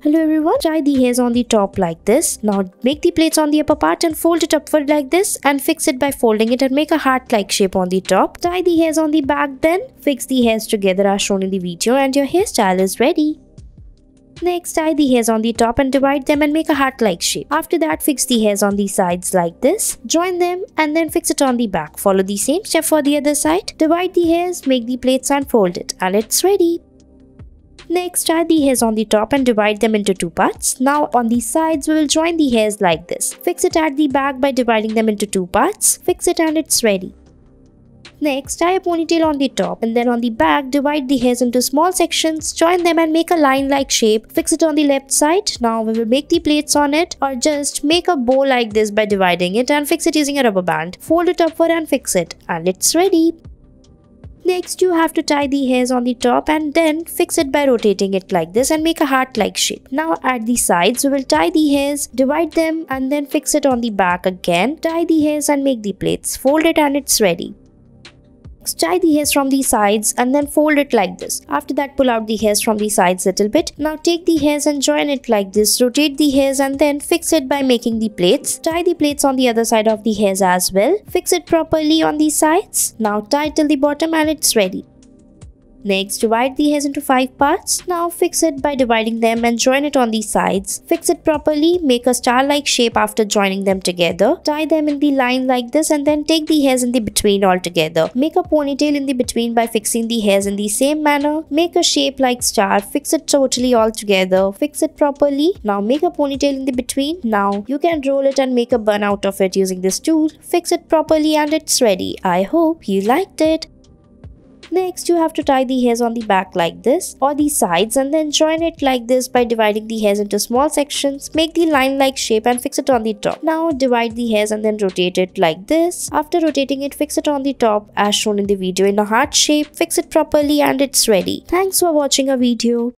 Hello everyone, tie the hairs on the top like this. Now make the plaits on the upper part and fold it upward like this and fix it by folding it and make a heart-like shape on the top. Tie the hairs on the back, then fix the hairs together as shown in the video and your hairstyle is ready. Next, tie the hairs on the top and divide them and make a heart-like shape. After that, fix the hairs on the sides like this. Join them and then fix it on the back. Follow the same step for the other side. Divide the hairs, make the plaits and fold it, and it's ready. Next, tie the hairs on the top and divide them into two parts. Now on the sides, we will join the hairs like this. Fix it at the back by dividing them into two parts. Fix it and it's ready. Next, tie a ponytail on the top and then on the back, divide the hairs into small sections, join them and make a line-like shape. Fix it on the left side. Now we will make the plaits on it or just make a bow like this by dividing it and fix it using a rubber band. Fold it upward and fix it, and it's ready. Next, you have to tie the hairs on the top and then fix it by rotating it like this and make a heart-like shape. Now at the sides, we will tie the hairs, divide them and then fix it on the back again. Tie the hairs and make the plaits. Fold it and it's ready. Next, tie the hairs from the sides and then fold it like this. After that, pull out the hairs from the sides a little bit. Now take the hairs and join it like this. Rotate the hairs and then fix it by making the plaits. Tie the plaits on the other side of the hairs as well. Fix it properly on the sides. Now tie till the bottom and it's ready. Next, divide the hairs into 5 parts. Now fix it by dividing them and join it on the sides. Fix it properly, make a star-like shape after joining them together. Tie them in the line like this and then take the hairs in the between all together. Make a ponytail in the between by fixing the hairs in the same manner. Make a shape like star. Fix it totally all together. Fix it properly. Now make a ponytail in the between. Now you can roll it and make a bun out of it using this tool. Fix it properly and it's ready. I hope you liked it. Next, you have to tie the hairs on the back like this or the sides and then join it like this by dividing the hairs into small sections. Make the line-like shape and fix it on the top. Now divide the hairs and then rotate it like this. After rotating it, fix it on the top as shown in the video in a heart shape. Fix it properly and it's ready. Thanks for watching our video.